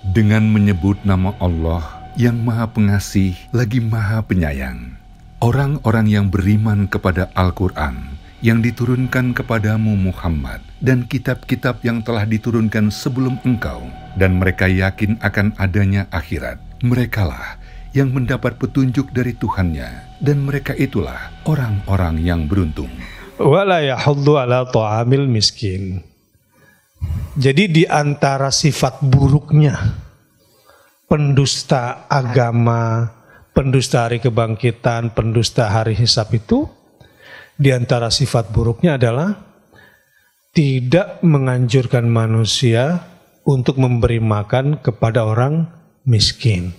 Dengan menyebut nama Allah yang Maha Pengasih lagi Maha Penyayang, orang-orang yang beriman kepada Al-Quran yang diturunkan kepadamu Muhammad dan kitab-kitab yang telah diturunkan sebelum engkau, dan mereka yakin akan adanya akhirat, merekalah yang mendapat petunjuk dari Tuhannya, dan mereka itulah orang-orang yang beruntung. Wala yahuddu ala ta'amil miskin. Jadi di antara sifat buruknya pendusta agama, pendusta hari kebangkitan, pendusta hari hisab itu, di antara sifat buruknya adalah tidak menganjurkan manusia untuk memberi makan kepada orang miskin.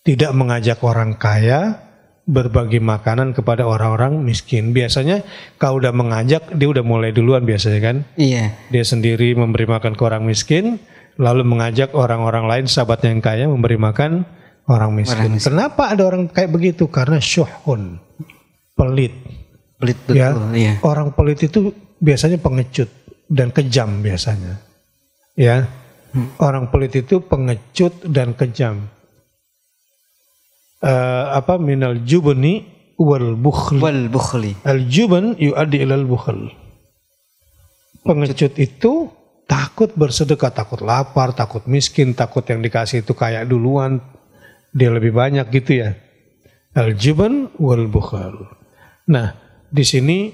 Tidak mengajak orang kaya berbagi makanan kepada orang-orang miskin. Biasanya kalau udah mengajak, dia udah mulai duluan biasanya kan? Iya. Dia sendiri memberi makan ke orang miskin, lalu mengajak orang-orang lain, sahabatnya yang kaya, memberi makan orang miskin. Kenapa ada orang kayak begitu? Karena syuhun, pelit. Pelit betul, ya? Iya. Orang pelit itu biasanya pengecut dan kejam biasanya. Ya, orang pelit itu pengecut dan kejam. Minal jubni wal bukhli. Al jubn yuaddi ilal bukhl. Pengecut itu takut bersedekah, takut lapar, takut miskin, takut yang dikasih itu kaya duluan, dia lebih banyak gitu ya. Al jubn wal bukhl. Nah, di sini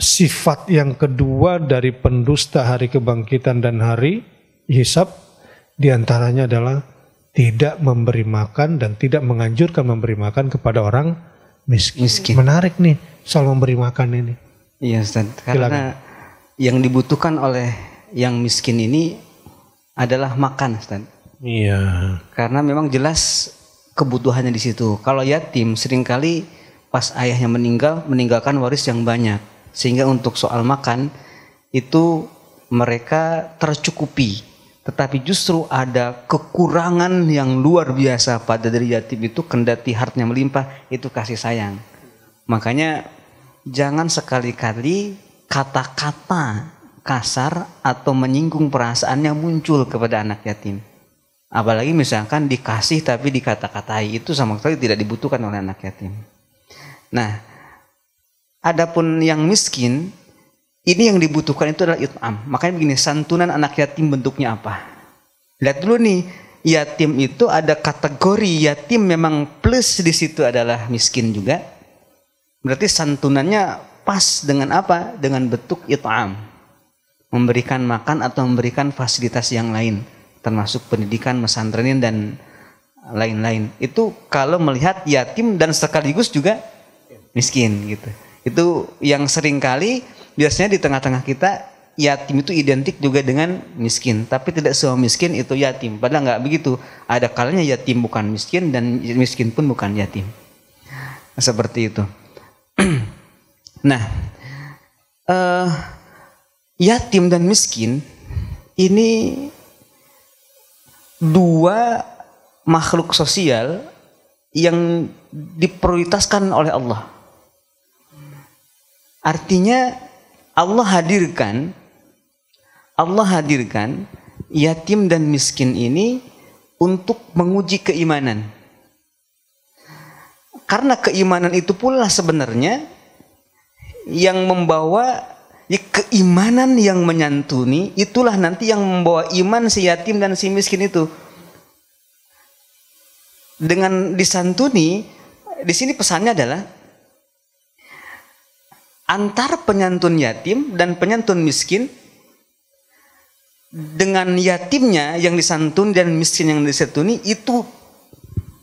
sifat yang kedua dari pendusta hari kebangkitan dan hari hisab diantaranya adalah tidak memberi makan dan tidak menganjurkan memberi makan kepada orang miskin. Menarik nih soal memberi makan ini. Iya Ustaz, karena yang dibutuhkan oleh yang miskin ini adalah makan Ustaz. Iya. Karena memang jelas kebutuhannya di situ. Kalau yatim seringkali pas ayahnya meninggalkan waris yang banyak. Sehingga untuk soal makan itu mereka tercukupi. Tetapi justru ada kekurangan yang luar biasa pada dari yatim itu, kendati hartanya melimpah, itu kasih sayang. Makanya jangan sekali-kali kata-kata kasar atau menyinggung perasaannya muncul kepada anak yatim. Apalagi misalkan dikasih tapi dikata-katai, itu sama sekali tidak dibutuhkan oleh anak yatim. Nah, adapun yang miskin, ini yang dibutuhkan itu adalah it'am. Makanya begini, santunan anak yatim bentuknya apa? Lihat dulu nih, yatim itu ada kategori yatim memang plus di situ adalah miskin juga. Berarti santunannya pas dengan apa? Dengan bentuk it'am. Memberikan makan atau memberikan fasilitas yang lain, termasuk pendidikan, mesantrenin dan lain-lain. Itu kalau melihat yatim dan sekaligus juga miskin gitu. Itu yang seringkali biasanya di tengah-tengah kita yatim itu identik juga dengan miskin, tapi tidak semua miskin itu yatim. Padahal nggak begitu. Ada kalanya yatim bukan miskin dan miskin pun bukan yatim. Seperti itu. Nah, yatim dan miskin ini dua makhluk sosial yang diprioritaskan oleh Allah. Artinya Allah hadirkan yatim dan miskin ini untuk menguji keimanan. Karena keimanan itu pula sebenarnya yang membawa keimanan yang menyantuni, itulah nanti yang membawa iman si yatim dan si miskin itu. Dengan disantuni, di sini pesannya adalah antara penyantun yatim dan penyantun miskin, dengan yatimnya yang disantun dan miskin yang disantuni itu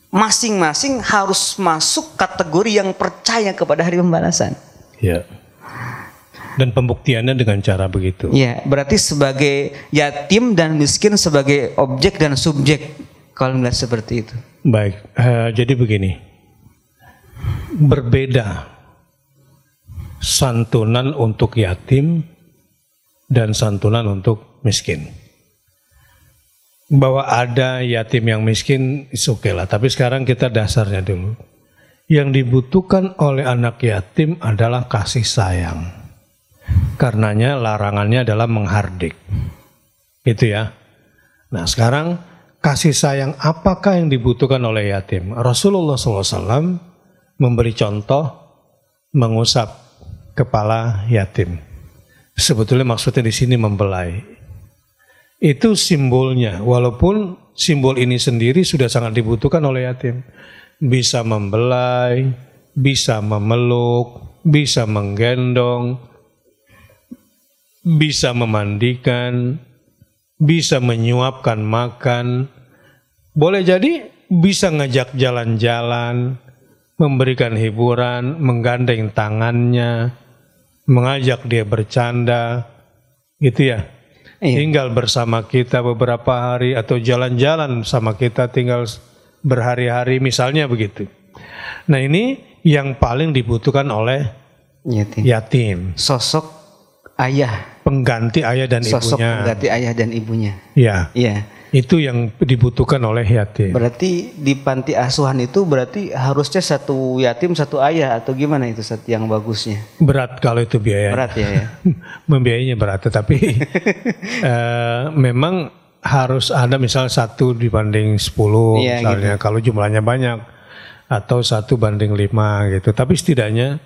masing-masing harus masuk kategori yang percaya kepada hari pembalasan. Ya. Dan pembuktiannya dengan cara begitu. Ya, berarti sebagai yatim dan miskin sebagai objek dan subjek kalau melihat seperti itu. Baik, jadi begini. Berbeda santunan untuk yatim dan santunan untuk miskin. Bahwa ada yatim yang miskin, oke lah. Tapi sekarang kita dasarnya dulu. Yang dibutuhkan oleh anak yatim adalah kasih sayang. Karenanya larangannya adalah menghardik. Itu ya. Nah sekarang kasih sayang apakah yang dibutuhkan oleh yatim? Rasulullah SAW memberi contoh mengusap kepala yatim. Sebetulnya maksudnya di sini membelai. Itu simbolnya, walaupun simbol ini sendiri sudah sangat dibutuhkan oleh yatim. Bisa membelai, bisa memeluk, bisa menggendong, bisa memandikan, bisa menyuapkan makan, boleh jadi bisa ngajak jalan-jalan, memberikan hiburan, menggandeng tangannya, mengajak dia bercanda, gitu ya. Iya. Tinggal bersama kita beberapa hari atau jalan-jalan sama kita tinggal berhari-hari misalnya begitu. Nah ini yang paling dibutuhkan oleh yatim. Sosok ayah. Pengganti ayah dan Sosok ibunya. pengganti ayah dan ibunya. Ya. Iya. Itu yang dibutuhkan oleh yatim. Berarti di panti asuhan itu berarti harusnya satu yatim satu ayah atau gimana itu yang bagusnya? Berat kalau itu biayanya. Berat ya. Membiayainya berat, tetapi memang harus ada misal 1 dibanding 10 iya, misalnya gitu. Kalau jumlahnya banyak, atau 1 banding 5 gitu. Tapi setidaknya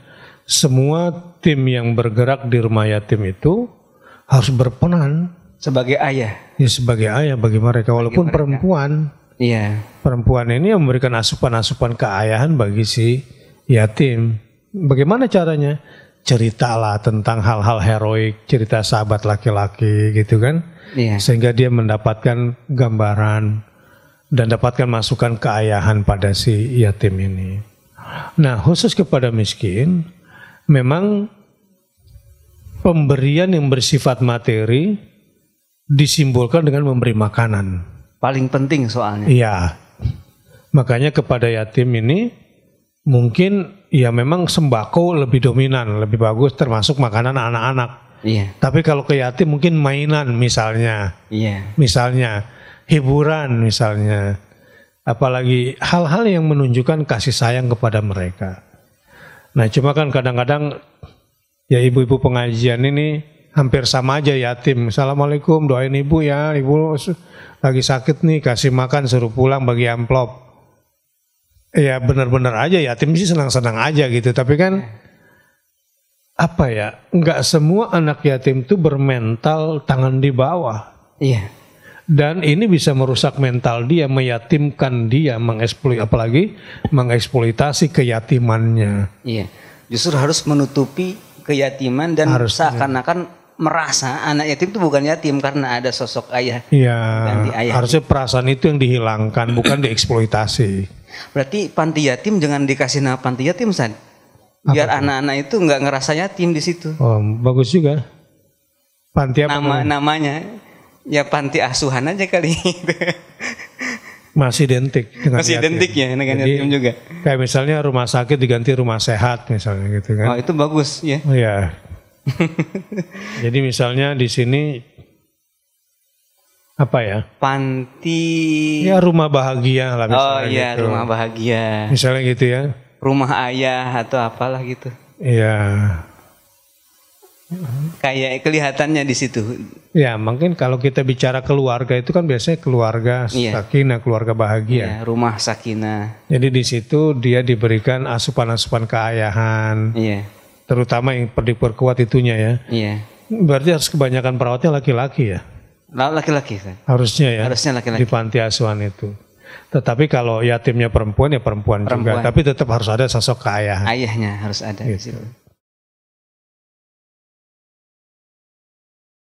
semua tim yang bergerak di rumah yatim itu harus berperan Sebagai ayah. ya sebagai ayah bagi mereka, walaupun mereka. perempuan. Iya. Perempuan ini yang memberikan asupan-asupan keayahan bagi si yatim. Bagaimana caranya? Ceritalah tentang hal-hal heroik, cerita sahabat laki-laki gitu kan. Iya. Sehingga dia mendapatkan gambaran dan dapatkan masukan keayahan pada si yatim ini. Nah, khusus kepada miskin, memang pemberian yang bersifat materi disimbolkan dengan memberi makanan. Paling penting soalnya. Iya. Makanya kepada yatim ini mungkin ya memang sembako lebih dominan, lebih bagus termasuk makanan anak-anak. Iya. Tapi kalau ke yatim mungkin mainan misalnya. Iya. Misalnya hiburan misalnya. Apalagi hal-hal yang menunjukkan kasih sayang kepada mereka. Nah, cuma kan kadang-kadang ya ibu-ibu pengajian ini hampir sama aja yatim. Assalamualaikum, doain ibu ya, ibu lagi sakit nih, kasih makan, suruh pulang bagi amplop. Ya benar-benar aja yatim sih senang-senang aja gitu. Tapi kan apa ya, nggak semua anak yatim itu bermental tangan di bawah. Iya. Dan ini bisa merusak mental dia, meyatimkan dia, apalagi mengeksploitasi keyatimannya. Iya. Justru harus menutupi keyatiman dan seakan-akan merasa anak yatim itu bukan yatim karena ada sosok ayah. Iya. Ayah. Harusnya perasaan itu yang dihilangkan, bukan dieksploitasi. Berarti panti yatim jangan dikasih nama panti yatim, San. Biar anak-anak itu nggak ngerasa yatim di situ. Oh, bagus juga. Panti apa? Namanya ya panti asuhan aja kali. Masih identik dengan Masih identik ya dengan yatim juga. Kayak misalnya rumah sakit diganti rumah sehat misalnya gitu kan. Oh, itu bagus ya. Oh ya. Jadi misalnya di sini apa ya? Panti. Ya rumah bahagia lah misalnya. Oh iya, gitu. rumah bahagia. Misalnya gitu ya. Rumah ayah atau apalah gitu. Iya. Kayak kelihatannya di situ. Ya mungkin kalau kita bicara keluarga itu kan biasanya keluarga sakinah, keluarga bahagia. Iya, rumah sakinah. Jadi di situ dia diberikan asupan-asupan keayahan. Iya. Terutama yang diperkuat itunya ya. Iya. Berarti harus kebanyakan perawatnya laki-laki ya. Laki-laki kan? Harusnya ya. Harusnya laki-laki. Di panti asuhan itu. Tetapi kalau yatimnya perempuan ya perempuan juga. Tapi tetap harus ada sosok keayahan. Ayahnya harus ada di Gitu. situ.